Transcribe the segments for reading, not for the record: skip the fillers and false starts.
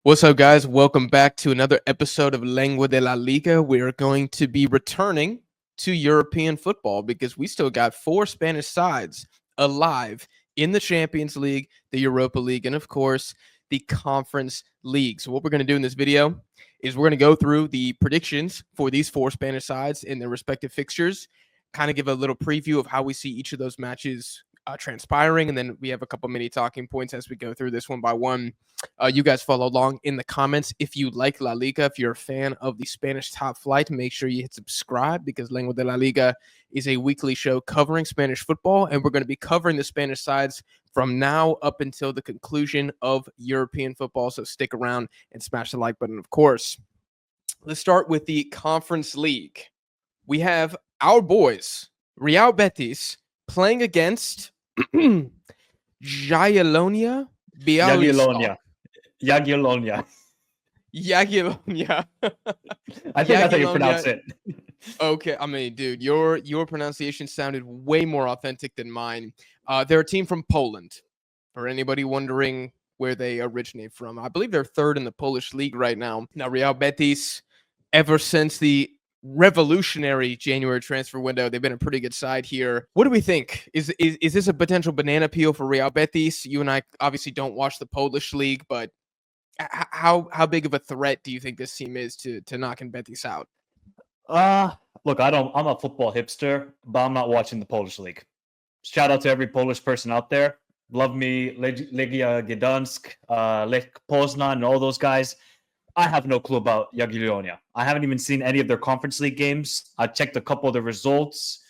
What's up, guys? Welcome back to another episode of Lengua de la Liga. We are going to be returning to European football because we still got four Spanish sides alive in the Champions League, the Europa League, and of course, the Conference League. So what we're going to do in this video is we're going to go through the predictions for these four Spanish sides in their respective fixtures, kind of give a little preview of how we see each of those matches transpiring, and then we have a couple mini talking points as we go through this one by one. You guys follow along in the comments. If you like La Liga, if you're a fan of the Spanish top flight, make sure you hit subscribe because Lengua de la Liga is a weekly show covering Spanish football, and we're going to be covering the Spanish sides from now up until the conclusion of European football. So stick around and smash the like button, of course. Let's start with the Conference League. We have our boys, Real Betis, playing against Jagiellonia. Jagiellonia. Jagiellonia. Jagiellonia. I think that's how you pronounce it. Okay, I mean, dude, your pronunciation sounded way more authentic than mine. They're a team from Poland. For anybody wondering where they originate from, I believe they're third in the Polish league right now. Now, Real Betis, ever since the revolutionary January transfer window, they've been a pretty good side here. What do we think? Is this a potential banana peel for Real Betis? You and I obviously don't watch the Polish league, but how big of a threat do you think this team is to knocking Betis out? Look, I'm a football hipster, but I'm not watching the Polish league. Shout out to every Polish person out there. Love me, Legia Gdansk, Lech Poznan, and all those guys. I have no clue about Jagiellonia. I haven't even seen any of their Conference League games. I checked a couple of the results.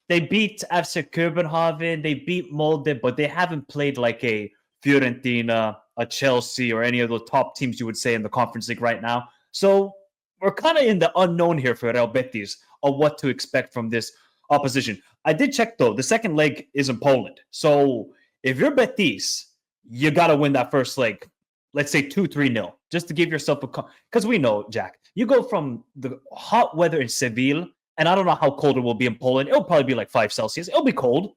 They beat FC Copenhagen, they beat Molde, but they haven't played like a Fiorentina, a Chelsea, or any of the top teams you would say in the Conference League right now. So we're kind of in the unknown here for Real Betis of what to expect from this opposition. I did check, though. The second leg is in Poland. So if you're Betis, you got to win that first leg. Let's say 2-3-0, just to give yourself a... Because we know, Jack, you go from the hot weather in Seville, and I don't know how cold it will be in Poland. It'll probably be like 5 Celsius. It'll be cold.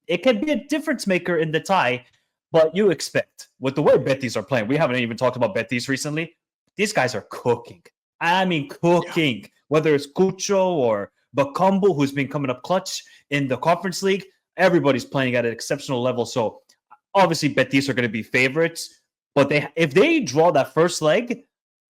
It can be a difference maker in the tie, but you expect, with the way Betis are playing, we haven't even talked about Betis recently, these guys are cooking. I mean, cooking. Yeah. Whether it's Cucho or Bakumbu, who's been coming up clutch in the Conference League, everybody's playing at an exceptional level. So obviously Betis are going to be favorites. But if they draw that first leg,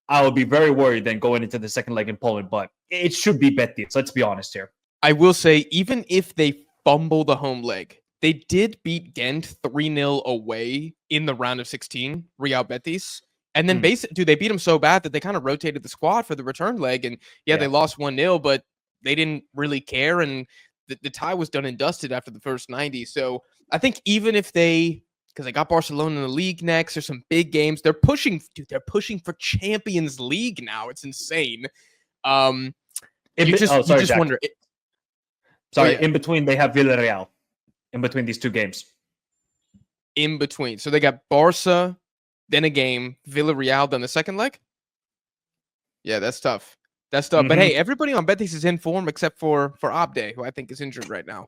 I would be very worried then going into the second leg in Poland. But it should be Betis. Let's be honest here. I will say, even if they fumble the home leg, they did beat Ghent 3-0 away in the round of 16, Real Betis. And then basically, they beat them so bad that they kind of rotated the squad for the return leg. And yeah, they lost 1-0, but they didn't really care. And the tie was done and dusted after the first 90. So I think even if because they got Barcelona in the league next. There's some big games. They're pushing for Champions League now. It's insane. You just wonder. In between, they have Villarreal. In between these two games. In between. So they got Barca, then a game, Villarreal, then the second leg? Yeah, that's tough. That's tough. Mm-hmm. But hey, everybody on Betis is in form except for Abde, who I think is injured right now.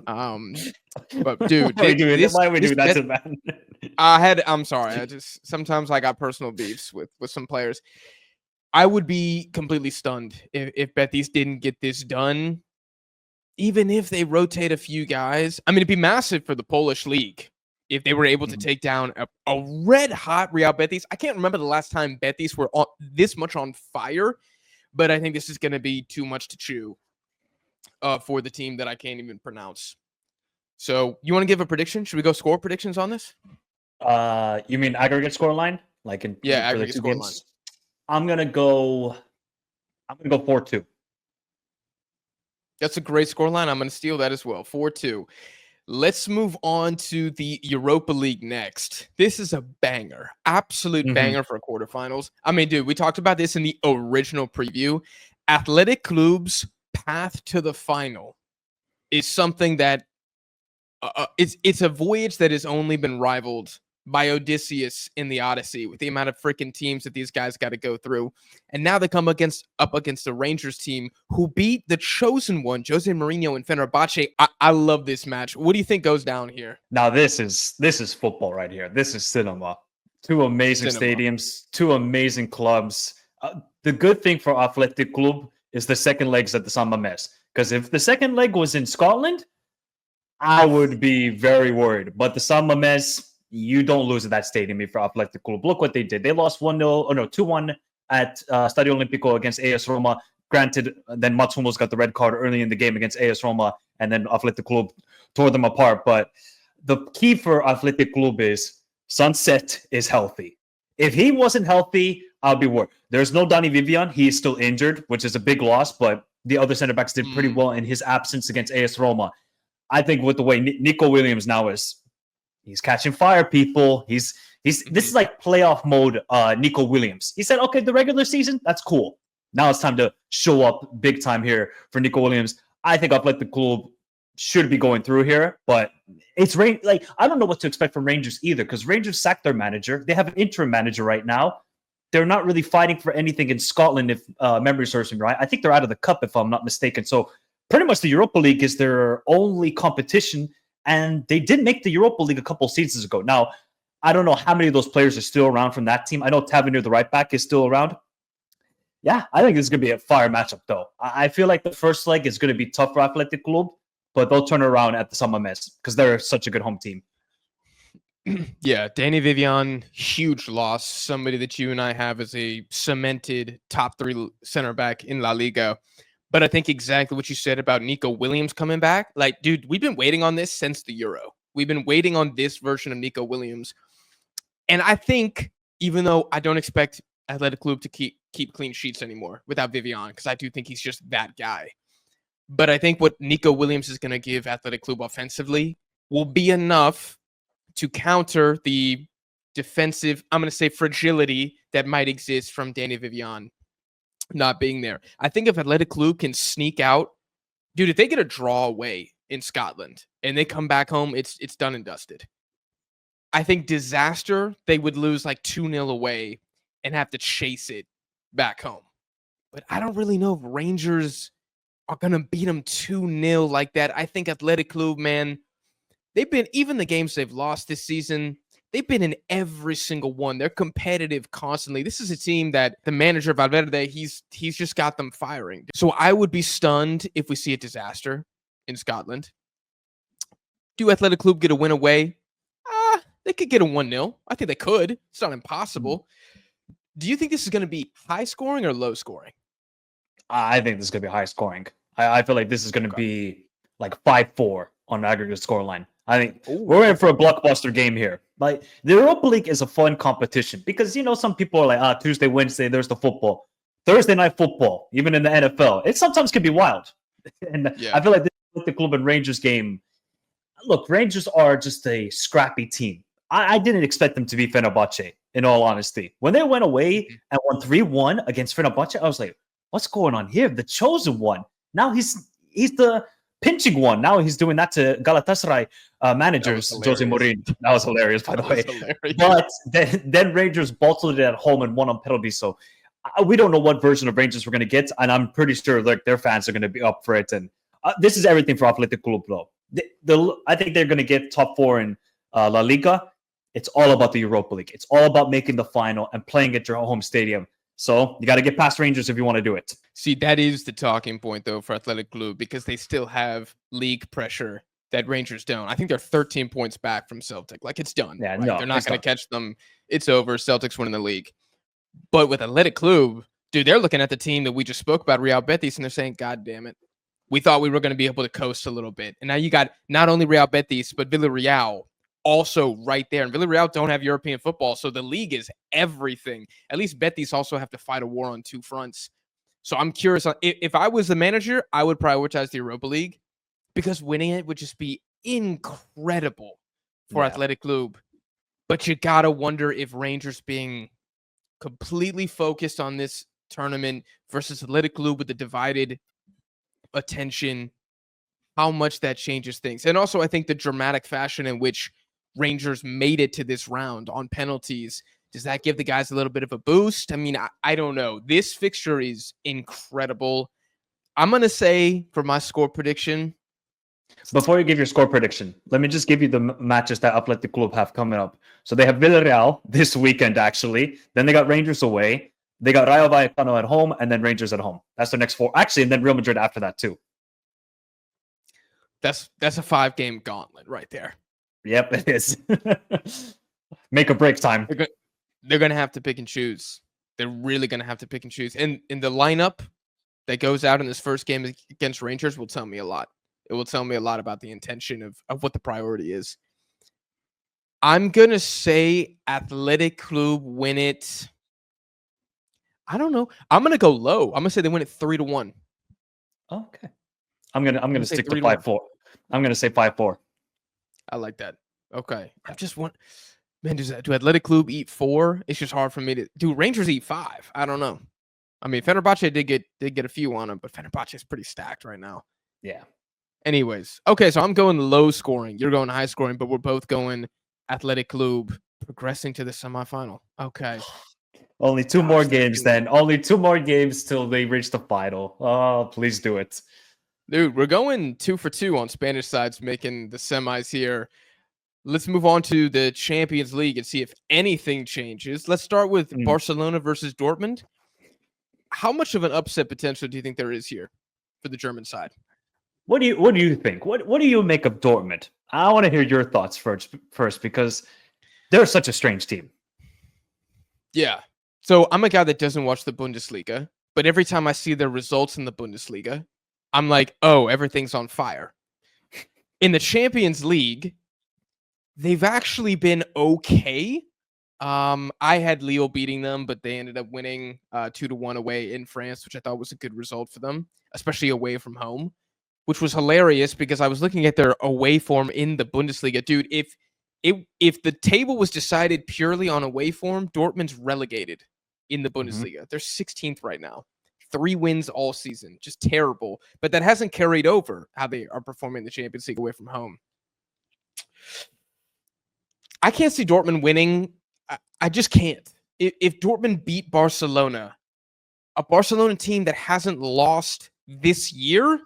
But dude, why are we doing that to man? I'm sorry. Sometimes I got personal beefs with some players. I would be completely stunned if Betis didn't get this done, even if they rotate a few guys. I mean, it'd be massive for the Polish league if they were able to take down a red hot Real Betis. I can't remember the last time Betis were this much on fire, but I think this is going to be too much to chew for the team that I can't even pronounce. So you want to give a prediction? Should we go score predictions on this? You mean aggregate score line? Aggregate score line. I'm gonna go 4-2. That's a great score line. I'm gonna steal that as well. 4-2. Let's move on to the Europa League next. This is a banger, absolute banger for quarterfinals. I mean, dude, we talked about this in the original preview. Athletic Club's path to the final is something that it's a voyage that has only been rivaled by Odysseus in the Odyssey with the amount of freaking teams that these guys got to go through. And now they come up against the Rangers team who beat the chosen one, Jose Mourinho and Fenerbahce. I love this match. What do you think goes down here? Now this is football right here. This is cinema. Two amazing Cinema. stadiums, two amazing clubs. The good thing for Athletic Club is the second leg's at the San Mamés. Because if the second leg was in Scotland, I would be very worried. But the San Mamés, you don't lose at that stadium if you're Athletic Club. Look what they did. They lost 1-0, or no, 2-1 at Stadio Olimpico against AS Roma. Granted, then Mats Hummels got the red card early in the game against AS Roma, and then Athletic Club tore them apart. But the key for Athletic Club is Sunset is healthy. If he wasn't healthy, I'll be worried. There's no Dani Vivian. He is still injured, which is a big loss, but the other center backs did pretty well in his absence against AS Roma. I think with the way Nico Williams now is, he's catching fire, people. This is like playoff mode Nico Williams. He said, okay, the regular season, that's cool. Now it's time to show up big time here for Nico Williams. I think Athletic Club should be going through here, but it's like I don't know what to expect from Rangers either, because Rangers sacked their manager. They have an interim manager right now. They're not really fighting for anything in Scotland, if memory serves me right. I think they're out of the cup, if I'm not mistaken. So pretty much the Europa League is their only competition, and they did make the Europa League a couple seasons ago. Now, I don't know how many of those players are still around from that team. I know Tavernier, the right back, is still around. Yeah, I think this is going to be a fire matchup, though. I feel like the first leg is going to be tough for Athletic Club, but they'll turn around at the San Mamés because they're such a good home team. Yeah, Dani Vivian, huge loss. Somebody that you and I have as a cemented top 3 center back in La Liga. But I think exactly what you said about Nico Williams coming back. Like, dude, we've been waiting on this since the Euro. We've been waiting on this version of Nico Williams. And I think, even though I don't expect Athletic Club to keep clean sheets anymore without Vivian, because I do think he's just that guy. But I think what Nico Williams is going to give Athletic Club offensively will be enough to counter the defensive, I'm going to say, fragility that might exist from Dani Vivian not being there. I think if Athletic Club can sneak out, dude, if they get a draw away in Scotland and they come back home, it's done and dusted. I think disaster, they would lose like 2-0 away and have to chase it back home. But I don't really know if Rangers are going to beat them 2-0 like that. I think Athletic Club, man, they've been, even the games they've lost this season, they've been in every single one. They're competitive constantly. This is a team that the manager, Valverde, he's just got them firing. So I would be stunned if we see a disaster in Scotland. Do Athletic Club get a win away? They could get a 1-0. I think they could. It's not impossible. Do you think this is going to be high scoring or low scoring? I think this is going to be high scoring. I feel like this is going to be like 5-4 on aggregate scoreline. I think we're in for a blockbuster game here. Like, the Europa League is a fun competition because, you know, some people are like, Tuesday, Wednesday, there's the football. Thursday night football, even in the NFL, it sometimes can be wild. And I feel like this is the Club and Rangers game. Look, Rangers are just a scrappy team. I didn't expect them to be Fenerbahce, in all honesty. When they went away and won 3-1 against Fenerbahce, I was like, what's going on here? The chosen one. Now he's the pinching one. Now he's doing that to Galatasaray managers, Jose Mourinho. That was hilarious, by the way. But then Rangers bottled it at home and won on penalties. So we don't know what version of Rangers we're going to get. And I'm pretty sure their fans are going to be up for it. And this is everything for Athletic Club, though. I think they're going to get top 4 in La Liga. It's all about the Europa League. It's all about making the final and playing at your home stadium. So you got to get past Rangers if you want to do it. See, that is the talking point, though, for Athletic Club, because they still have league pressure that Rangers don't. I think they're 13 points back from Celtic. Like, it's done. Yeah, right? no, they're not going to catch them. It's over. Celtics winning the league. But with Athletic Club, dude, they're looking at the team that we just spoke about, Real Betis, and they're saying, God damn it. We thought we were going to be able to coast a little bit. And now you got not only Real Betis, but Villarreal also right there. And Villarreal don't have European football, so the league is everything. At least Betis also have to fight a war on 2 fronts. So I'm curious. If I was the manager, I would prioritize the Europa League because winning it would just be incredible for Athletic Club. But you got to wonder if Rangers being completely focused on this tournament versus Athletic Club with the divided attention, how much that changes things. And also, I think the dramatic fashion in which Rangers made it to this round on penalties, does that give the guys a little bit of a boost? I mean, I don't know. This fixture is incredible. I'm going to say, for my score prediction, Before you give your score prediction, let me just give you the matches that Athletic Club have coming up. So they have Villarreal this weekend, actually. Then they got Rangers away. They got Rayo Vallecano at home, and then Rangers at home. That's their next 4. Actually, and then Real Madrid after that, too. That's a 5-game gauntlet right there. Yep, it is. Make or break time. They're going to have to pick and choose. They're really going to have to pick and choose. And in the lineup that goes out in this first game against Rangers will tell me a lot. It will tell me a lot about the intention of what the priority is. I'm going to say Athletic Club win it. I don't know. I'm going to go low. I'm going to say they win it 3-1. Okay. I'm gonna stick to 5-4. I'm gonna say 5-4. I like that. Okay. I just want, man, do Athletic Club eat 4? It's just hard for me to do. Rangers eat 5. I don't know. I mean, Fenerbahce did get a few on them, but Fenerbahce is pretty stacked right now. Yeah. Anyways, okay, so I'm going low scoring. You're going high scoring, but we're both going Athletic Club progressing to the semifinal. Okay. Only 2 more games then. Only 2 more games till they reach the final. Oh, please do it. Dude, we're going 2 for 2 on Spanish sides making the semis here. Let's move on to the Champions League and see if anything changes. Let's start with Barcelona versus Dortmund. How much of an upset potential do you think there is here for the German side? What do you think? What do you make of Dortmund? I want to hear your thoughts first because they're such a strange team. Yeah. So I'm a guy that doesn't watch the Bundesliga, but every time I see their results in the Bundesliga, I'm like, oh, everything's on fire. In the Champions League, they've actually been okay. I had Lille beating them, but they ended up winning 2-1 away in France, which I thought was a good result for them, especially away from home, which was hilarious because I was looking at their away form in the Bundesliga. Dude, if the table was decided purely on away form, Dortmund's relegated in the Bundesliga. They're 16th right now. 3 wins all season. Just terrible. But that hasn't carried over how they are performing in the Champions League away from home. I can't see Dortmund winning. I just can't. If Dortmund beat Barcelona, a Barcelona team that hasn't lost this year,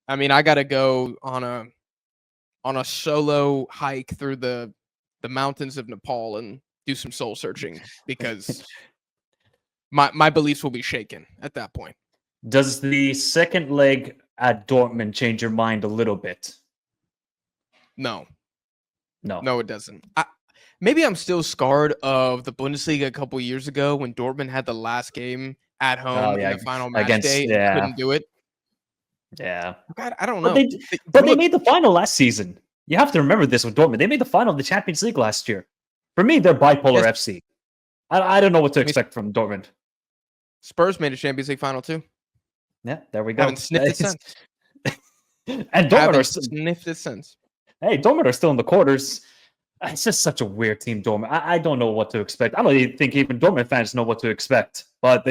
I mean, I got to go on a solo hike through the mountains of Nepal and do some soul searching because my beliefs will be shaken at that point. Does the second leg at Dortmund change your mind a little bit? No, No, it doesn't. Maybe I'm still scarred of the Bundesliga a couple years ago when Dortmund had the last game at home in the final match day and couldn't do it. Yeah. I don't know. But they made the final last season. You have to remember this with Dortmund. They made the final of the Champions League last year. For me, they're bipolar FC. I don't know what to expect from Dortmund. Spurs made a Champions League final too. Yeah, there we go. Haven't sniffed it since. And Dortmund sniffed it since. Hey, Dortmund are still in the quarters. It's just such a weird team, Dortmund. I don't know what to expect. I don't even think even Dortmund fans know what to expect. But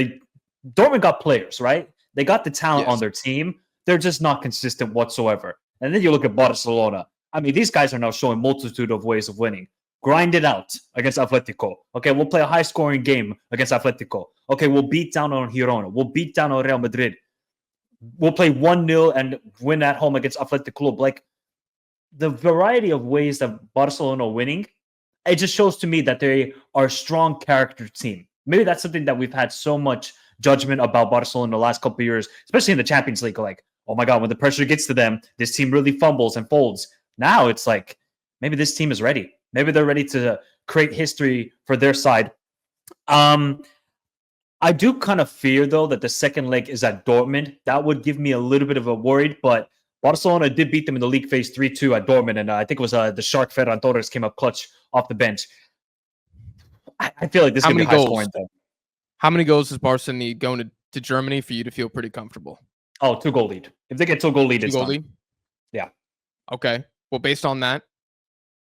Dortmund got players, right? They got the talent on their team. They're just not consistent whatsoever. And then you look at Barcelona. I mean, these guys are now showing multitude of ways of winning. Grind it out against Atletico. Okay, we'll play a high-scoring game against Atletico. Okay, we'll beat down on Girona. We'll beat down on Real Madrid. We'll play 1-0 and win at home against Athletic Club. Like, the variety of ways that Barcelona are winning, it just shows to me that they are a strong character team. Maybe that's something that we've had so much judgment about Barcelona in the last couple of years, especially in the Champions League. Like, oh my God, when the pressure gets to them, this team really fumbles and folds. Now it's like, maybe this team is ready. Maybe they're ready to create history for their side. I do kind of fear, though, that the second leg is at Dortmund. That would give me a little bit of a worried, but Barcelona did beat them in the league phase 3-2 at Dortmund, and I think it was the Shark Ferran Torres came up clutch off the bench. I feel like this is going to be high scoring, though. How many goals does Barca need going to Germany for you to feel pretty comfortable? Oh, 2-goal lead. If they get 2-goal lead, it's done. Yeah. Okay. Well, based on that,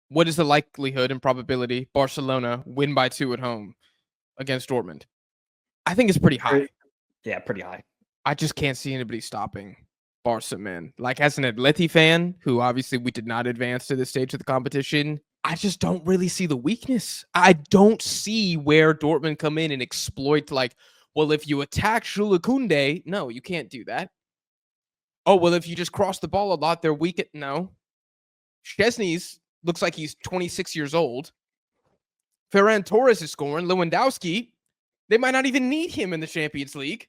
what is the likelihood and probability Barcelona win by 2 at home against Dortmund? I think it's pretty high. Yeah, pretty high. I just can't see anybody stopping Barca, man. Like, as an Atleti fan, who obviously we did not advance to this stage of the competition, I just don't really see the weakness. I don't see where Dortmund come in and exploit, like, well, if you attack Jules Koundé, no, you can't do that. Oh, well, if you just cross the ball a lot, they're weak at no. Chesney's looks like he's 26 years old. Ferran Torres is scoring. Lewandowski, they might not even need him in the Champions League.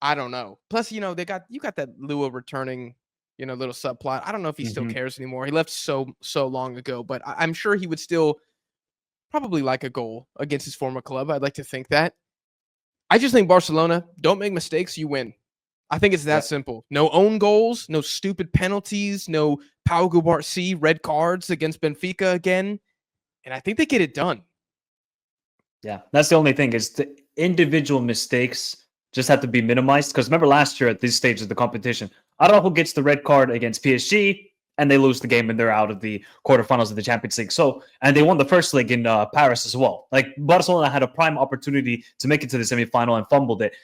I don't know. Plus, you got that Lua returning, little subplot. I don't know if he still cares anymore. He left so long ago, but I'm sure he would still probably like a goal against his former club. I'd like to think that. I just think Barcelona, don't make mistakes, you win. I think it's that simple. No own goals, no stupid penalties, no Pau Cubarsí red cards against Benfica again. And I think they get it done. Yeah, that's the only thing is the individual mistakes just have to be minimized. Because remember last year at this stage of the competition, I don't know who gets the red card against PSG, and they lose the game and they're out of the quarterfinals of the Champions League. So, and they won the first leg in Paris as well. Like Barcelona had a prime opportunity to make it to the semifinal and fumbled it.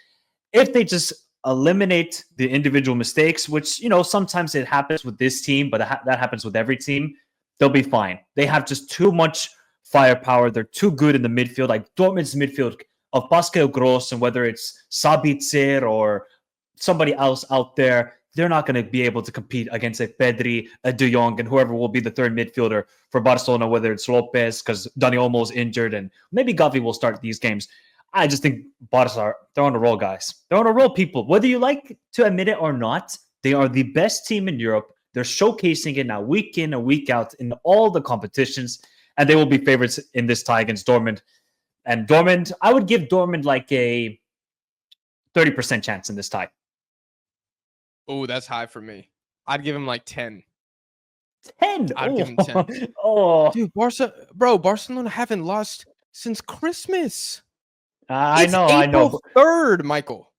If they just eliminate the individual mistakes, which, sometimes it happens with this team, but that happens with every team, they'll be fine. They have just too much firepower. They're too good in the midfield. Like Dortmund's midfield of Pascal Gross, and whether it's Sabitzer or somebody else out there, they're not going to be able to compete against a Pedri, a De Jong, and whoever will be the third midfielder for Barcelona, whether it's Lopez, because Dani Olmo's injured, and maybe Gavi will start these games. I just think Barca, they're on a roll, guys. They're on a roll, people. Whether you like to admit it or not, they are the best team in Europe. They're showcasing it now week in and week out in all the competitions, and they will be favorites in this tie against Dortmund. And Dortmund, I would give Dortmund like a 30% chance in this tie. Oh, that's high for me. I'd give him like 10. 10? I'd give him 10. Oh. Dude, Barcelona haven't lost since Christmas. I know. April 3rd, Michael.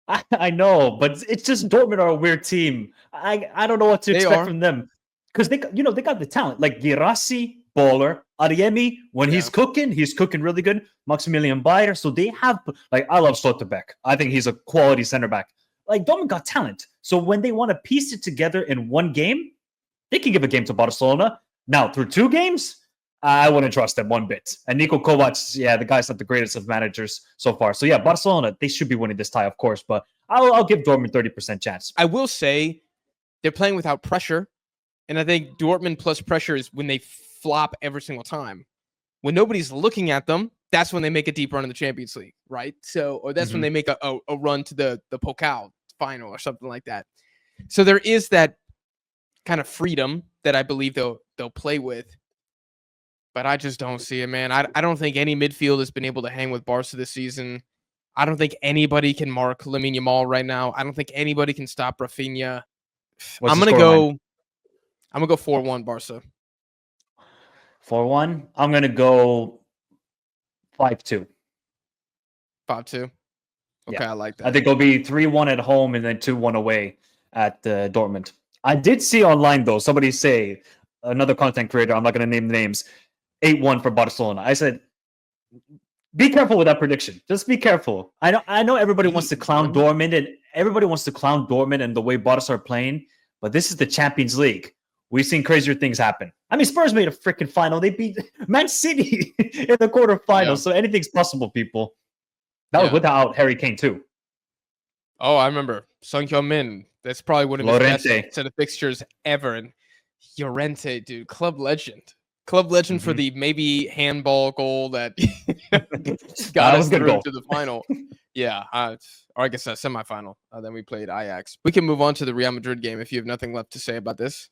I know, but it's just Dortmund are a weird team. I don't know what to expect from them. Because they got the talent. Like Girassi, baller. Adeyemi, when he's cooking really good. Maximilian Bayer. So they have, like, I love Slotterbeck. I think he's a quality center back. Like, Dortmund got talent. So when they want to piece it together in one game, they can give a game to Barcelona. Now, through 2 games, I wouldn't trust them one bit. And Niko Kovac, the guy's not the greatest of managers so far. So, Barcelona, they should be winning this tie, of course. But I'll give Dortmund 30% chance. I will say they're playing without pressure. And I think Dortmund plus pressure is when they flop every single time. When nobody's looking at them, that's when they make a deep run in the Champions League, right? So, or that's when they make a run to the Pokal final or something like that. So there is that kind of freedom that I believe they'll play with. But I just don't see it, man. I don't think any midfield has been able to hang with Barca this season. I don't think anybody can mark Lamine Yamal right now. I don't think anybody can stop Rafinha. I'm gonna go 4-1 Barca. 4-1. I'm gonna go 5-2. 5-2. Okay, I like that. I think it'll be 3-1 at home and then 2-1 away at Dortmund. I did see online though somebody say, another content creator, I'm not gonna name the names, 8-1 for Barcelona. I said, be careful with that prediction. Just be careful. I know everybody wants to clown Dortmund and the way Barca are playing, but this is the Champions League. We've seen crazier things happen. I mean, Spurs made a freaking final. They beat Man City in the quarterfinals, so anything's possible, people. That was without Harry Kane too. Oh, I remember Son Heung-min. That's probably one of his best set of fixtures ever. And Llorente, dude, club legend. Club legend for the maybe handball goal that got us through to the final. Or I guess a semifinal. Then we played Ajax. We can move on to the Real Madrid game if you have nothing left to say about this.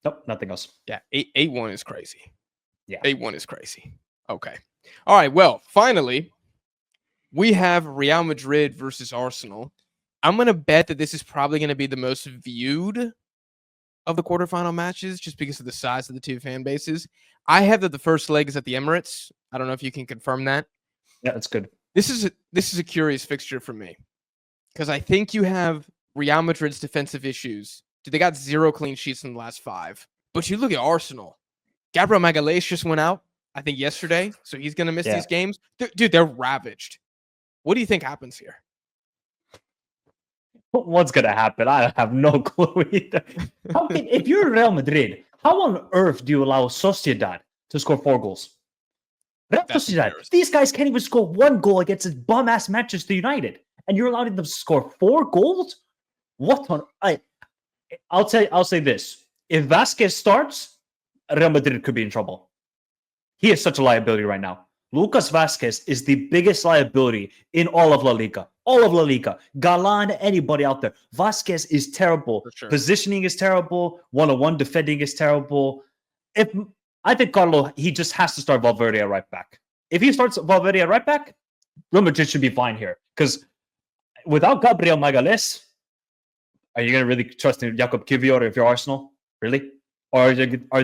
Nope, nothing else. Yeah, 8-1 is crazy. Yeah. 8-1 is crazy. Okay. All right, well, finally, we have Real Madrid versus Arsenal. I'm going to bet that this is probably going to be the most viewed of the quarterfinal matches just because of the size of the two fan bases. I have that the first leg is at the Emirates. I don't know if you can confirm that. Yeah, that's good. This is a curious fixture for me because I think you have Real Madrid's defensive issues. They got 0 clean sheets in the last 5. But you look at Arsenal. Gabriel Magalhaes just went out, I think, yesterday. So he's going to miss these games. Dude, they're ravaged. What do you think happens here? What's going to happen? I have no clue either. If you're Real Madrid, how on earth do you allow Sociedad to score 4 goals? Real Sociedad, these guys can't even score 1 goal against this bum-ass Manchester United. And you're allowing them to score 4 goals? What on? I'll say this: if Vasquez starts, Real Madrid could be in trouble. He is such a liability right now. Lucas Vasquez is the biggest liability in all of La Liga. All of La Liga. Galan, anybody out there. Vasquez is terrible. For sure. Positioning is terrible. One-on-one defending is terrible. If I think Carlo, he just has to start Valverde at right back. If he starts Valverde at right back, Real Madrid should be fine here. Because without Gabriel Magalhaes, are you going to really trust in Jakub Kivior if you're Arsenal? Really? Or are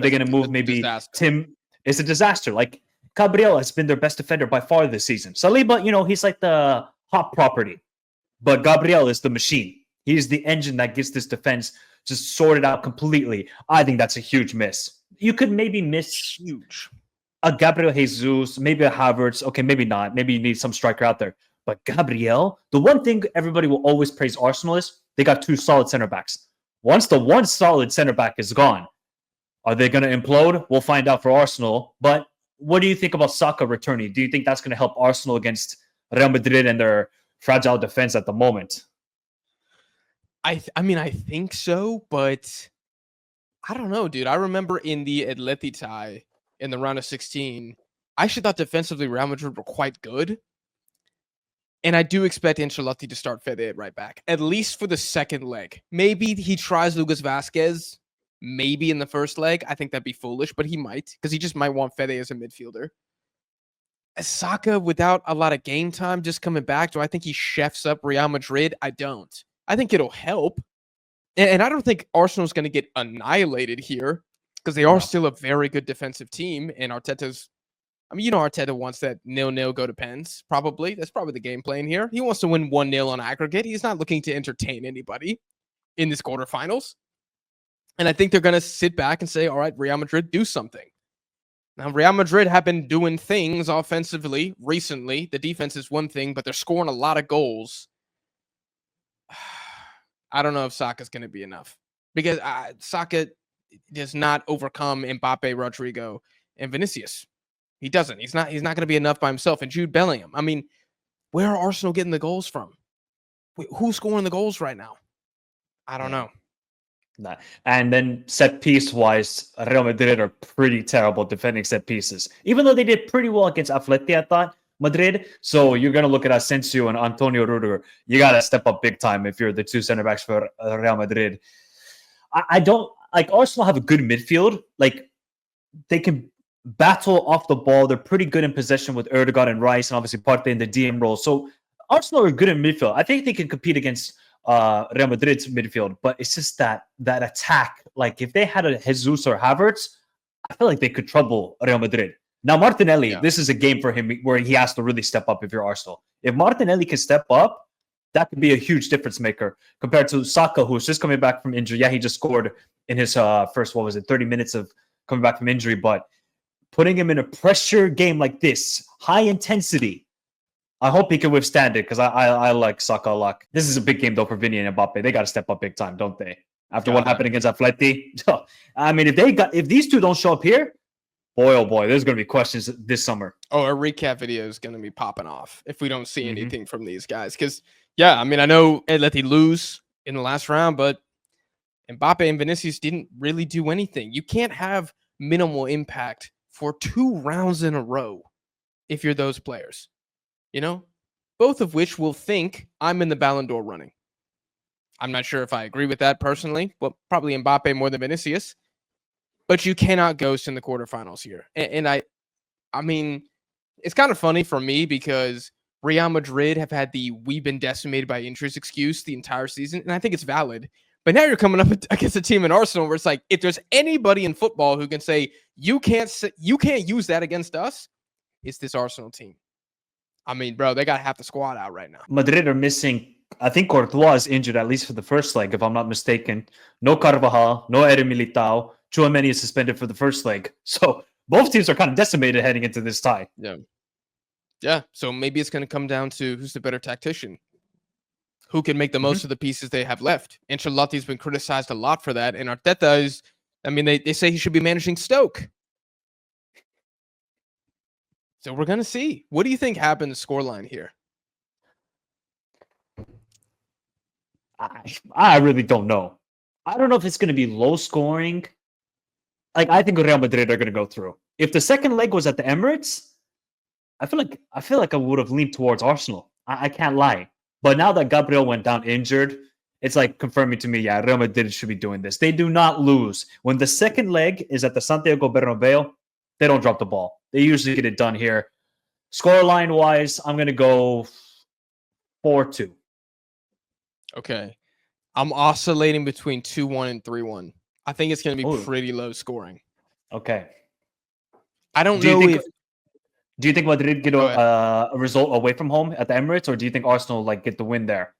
they going to move maybe disaster. Tim? It's a disaster. Like, Gabriel has been their best defender by far this season. Saliba, he's like the hot property. But Gabriel is the machine. He's the engine that gets this defense just sorted out completely. I think that's a huge miss. You could maybe miss Huge. a Gabriel Jesus, maybe a Havertz. Okay, maybe not. Maybe you need some striker out there. But Gabriel, the one thing everybody will always praise Arsenal is they got two solid center backs. Once the one solid center back is gone, are they going to implode? We'll find out for Arsenal. But what do you think about Saka returning? Do you think that's going to help Arsenal against Real Madrid and their fragile defense at the moment? I think so, but I don't know, dude. I remember in the Atleti tie in the round of 16, I actually thought defensively Real Madrid were quite good. And I do expect Ancelotti to start Fede at right back, at least for the second leg. Maybe he tries Lucas Vasquez, maybe in the first leg. I think that'd be foolish, but he might, because he just might want Fede as a midfielder. Saka, without a lot of game time, just coming back, do I think he chefs up Real Madrid? I don't. I think it'll help. And I don't think Arsenal's going to get annihilated here, because they are still a very good defensive team, and Arteta's, Arteta wants that 0-0 go to pens, probably. That's probably the game plan here. He wants to win 1-0 on aggregate. He's not looking to entertain anybody in this quarterfinals. And I think they're going to sit back and say, all right, Real Madrid, do something. Now, Real Madrid have been doing things offensively recently. The defense is one thing, but they're scoring a lot of goals. I don't know if Saka's going to be enough, because Saka does not overcome Mbappe, Rodrigo, and Vinicius. He doesn't. He's not going to be enough by himself. And Jude Bellingham. I mean, where are Arsenal getting the goals from? Who's scoring the goals right now? I don't know. Nah. And then set piece wise, Real Madrid are pretty terrible defending set pieces. Even though they did pretty well against Atleti, I thought, Madrid. So you're going to look at Asensio and Antonio Rudiger. You got to step up big time if you're the two center backs for Real Madrid. I don't like Arsenal have a good midfield. Like, they can battle off the ball. They're pretty good in possession with Erdogan and Rice, and obviously Partey in the DM role. So Arsenal are good in midfield. I think they can compete against Real Madrid's midfield, but it's just that attack. Like, if they had a Jesus or Havertz, I feel like they could trouble Real Madrid. Now, Martinelli, this is a game for him where he has to really step up if you're Arsenal. If Martinelli can step up, that could be a huge difference maker compared to Saka, who's just coming back from injury. Yeah, he just scored in his first, 30 minutes of coming back from injury, but putting him in a pressure game like this, high intensity, I hope he can withstand it, because I like Saka a lot. This is a big game, though, for Vinny and Mbappe. They got to step up big time, don't they? After what happened against Atleti. I mean, if these two don't show up here, boy, oh boy, there's going to be questions this summer. Oh, a recap video is going to be popping off if we don't see anything from these guys. Because, I know Atleti lose in the last round, but Mbappe and Vinicius didn't really do anything. You can't have minimal impact for 2 rounds in a row if you're those players. Both of which will think I'm in the Ballon d'Or running. I'm not sure if I agree with that personally, but probably Mbappe more than Vinicius. But you cannot ghost in the quarterfinals here. And I mean, it's kind of funny for me because Real Madrid have had the "we've been decimated by injuries" excuse the entire season, and I think it's valid. But now you're coming up against a team in Arsenal where it's like, if there's anybody in football who can say you can't use that against us, it's this Arsenal team. I mean, bro, they got half the squad out right now. Madrid are missing, I think Courtois is injured, at least for the first leg, if I'm not mistaken. No Carvajal, no Eder Militao. Tchouameni is suspended for the first leg. So both teams are kind of decimated heading into this tie. Yeah. So maybe it's going to come down to who's the better tactician. Who can make the most of the pieces they have left. Ancelotti's been criticized a lot for that. And Arteta is, they say he should be managing Stoke. So we're going to see. What do you think happened to scoreline here? I really don't know. I don't know if it's going to be low scoring. Like, I think Real Madrid are going to go through. If the second leg was at the Emirates, I feel like I would have leaned towards Arsenal. I can't lie. But now that Gabriel went down injured, it's like confirming to me, yeah, Real Madrid should be doing this. They do not lose. When the second leg is at the Santiago Bernabeu, they don't drop the ball. They usually get it done here. Scoreline wise, I'm going to go 4-2. Okay. I'm oscillating between 2-1 and 3-1. I think it's going to be Ooh, pretty low scoring. okay. I don't Do you know think if do you think Madrid get go ahead. a result away from home at the Emirates, or do you think Arsenal like get the win there?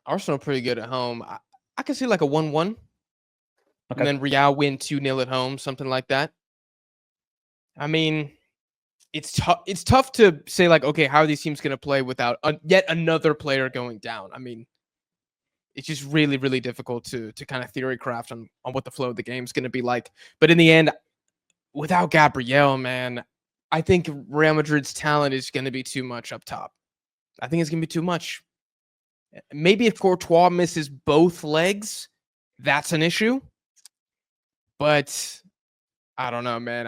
Arsenal pretty good at home. I can see like a 1-1 and Okay. then Real win 2-0 at home, something like that. I mean, it's tough. It's tough to say like, okay, how are these teams going to play without yet another player going down? I mean, it's just really, really difficult to kind of theory craft on what the flow of the game is going to be like. But in the end, without Gabriel, man, I think Real Madrid's talent is going to be too much up top. I think it's going to be too much. Maybe if Courtois misses both legs, that's an issue. But I don't know, man.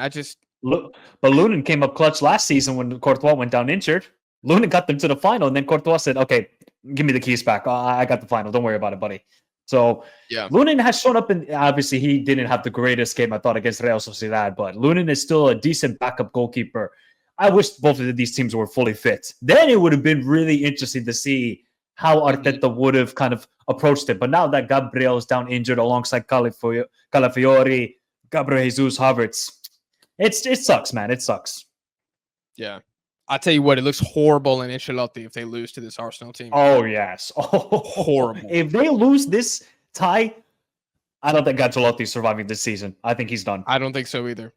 Look, but Lunin came up clutch last season when Courtois went down injured. Lunin got them to the final, and then Courtois said, "Okay, give me the keys back. I got the final. Don't worry about it, buddy." So Yeah. Lunin has shown up, and obviously he didn't have the greatest game I thought against Real Sociedad, but Lunin is still a decent backup goalkeeper. I wish both of these teams were fully fit. Then it would have been really interesting to see how Arteta would have kind of approached it. But now that Gabriel is down injured alongside Calafiori, Gabriel Jesus, Havertz, it sucks, man. It sucks. Yeah. I'll tell you what, it looks horrible in Ancelotti if they lose to this Arsenal team. Oh, yes. Oh, Horrible. If they lose this tie, I don't think Ancelotti is surviving this season. I think he's done. I don't think so either.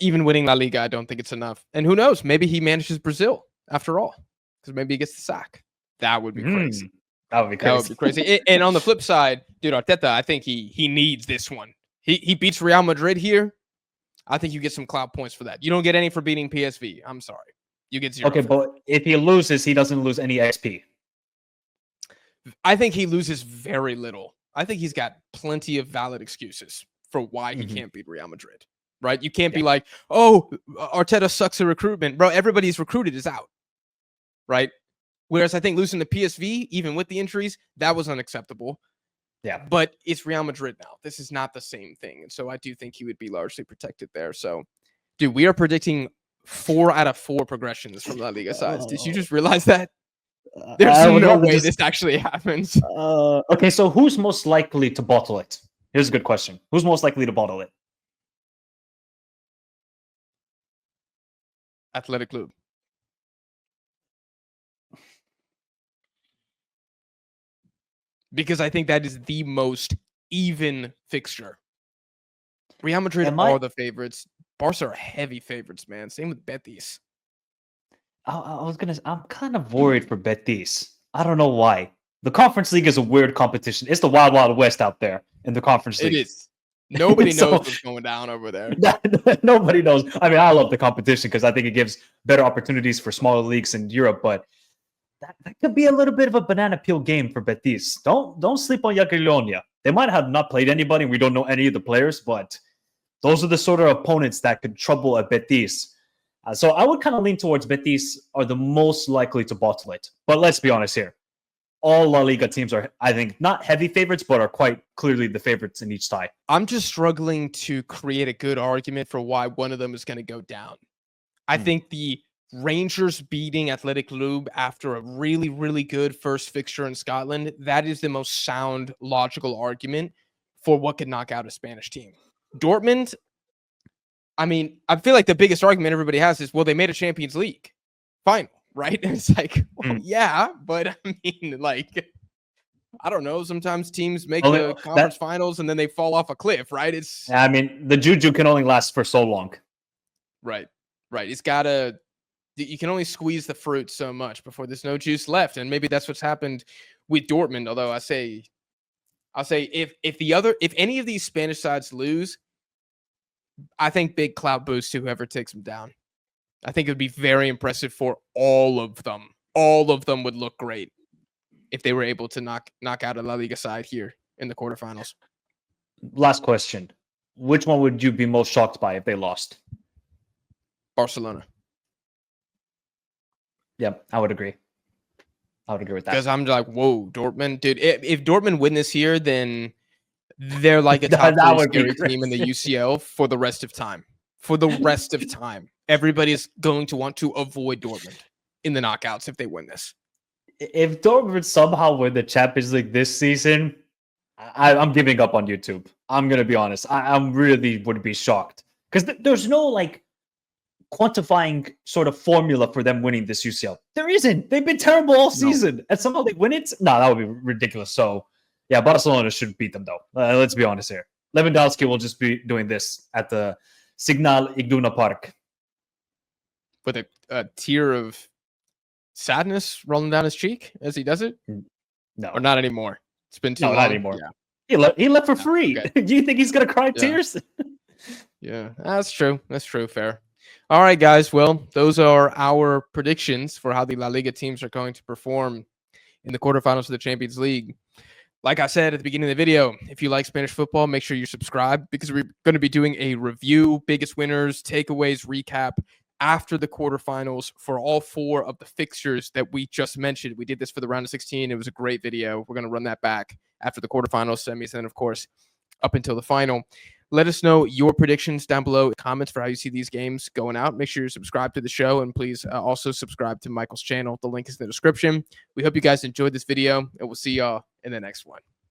Even winning La Liga, I don't think it's enough. And who knows? Maybe he manages Brazil after all, because maybe he gets the sack. That would be crazy. That would be crazy. That would be crazy. And on the flip side, dude, Arteta, I think he needs this one. He beats Real Madrid here. I think you get some clout points for that. You don't get any for beating PSV. I'm sorry. You get 0. Okay, but if he loses, he doesn't lose any XP. I think he loses very little. I think he's got plenty of valid excuses for why he can't beat Real Madrid, right? You can't be like, oh, Arteta sucks at recruitment. Bro, everybody's recruited is out, right? Whereas I think losing to PSV, even with the injuries, that was unacceptable. Yeah. But it's Real Madrid now. This is not the same thing. And so I do think he would be largely protected there. So, dude, we are predicting 4 out of 4 progressions from La Liga sides. Did you just realize that? There's no way this actually happens. Okay, so who's most likely to bottle it? Here's a good question. Who's most likely to bottle it? Athletic Club. Because I think that is the most even fixture. Real Madrid are the favorites. Barca are heavy favorites, man. Same with Betis. I'm kind of worried for Betis. I don't know why. The Conference League is a weird competition. It's the wild, wild west out there in the Conference League. It is. Nobody knows what's going down over there. Nobody knows. I mean, I love the competition because I think it gives better opportunities for smaller leagues in Europe, but that could be a little bit of a banana peel game for Betis. Don't sleep on Jagiellonia. They might have not played anybody. We don't know any of the players, but those are the sort of opponents that could trouble a Betis. So I would kind of lean towards Betis are the most likely to bottle it. But let's be honest here. All La Liga teams are, I think, not heavy favorites, but are quite clearly the favorites in each tie. I'm just struggling to create a good argument for why one of them is going to go down. I think the Rangers beating Athletic Club after a really, really good first fixture in Scotland, that is the most sound, logical argument for what could knock out a Spanish team. Dortmund, I mean, I feel like the biggest argument everybody has is, well, they made a Champions League final, right? And it's like, well, yeah, but I mean, like, I don't know. Sometimes teams make the conference finals and then they fall off a cliff, right? I mean, the juju can only last for so long. Right. It's gotta. You can only squeeze the fruit so much before there's no juice left, and maybe that's what's happened with Dortmund. Although I'll say if any of these Spanish sides lose, I think big clout boost to whoever takes them down. I think it would be very impressive for all of them. all of them would look great if they were able to knock out a La Liga side here in the quarterfinals. Last question. Which one would you be most shocked by if they lost? Barcelona. Yeah, I would agree. I would agree with that. Because I'm like, whoa, Dortmund, dude. If Dortmund win this year, then they're like a top That 3 would be scary team in the UCL for the rest of time. For the rest of time, everybody's going to want to avoid Dortmund in the knockouts if they win this. If Dortmund somehow win the Champions League this season, I'm giving up on YouTube. I'm gonna be honest. I'm really would be shocked because there's no like quantifying sort of formula for them winning this UCL. There isn't. They've been terrible all season, and somehow they win it. No, that would be ridiculous. So, yeah, Barcelona should beat them though. Let's be honest here. Lewandowski will just be doing this at the Signal Iduna Park with a tear of sadness rolling down his cheek as he does it. No, or not anymore. It's been too long. Not anymore. Yeah. He left for free. Okay. Do you think he's gonna cry tears? Yeah, that's true. That's true. Fair. All right, guys. Well, those are our predictions for how the La Liga teams are going to perform in the quarterfinals of the Champions League. Like I said at the beginning of the video, if you like Spanish football, make sure you subscribe because we're going to be doing a review, biggest winners, takeaways, recap after the quarterfinals for all 4 of the fixtures that we just mentioned. We did this for the round of 16. It was a great video. We're going to run that back after the quarterfinals, semis, and of course, up until the final. Let us know your predictions down below, comments for how you see these games going out. Make sure you're subscribed to the show, and please also subscribe to Michael's channel. The link is in the description. We hope you guys enjoyed this video, and we'll see y'all in the next one.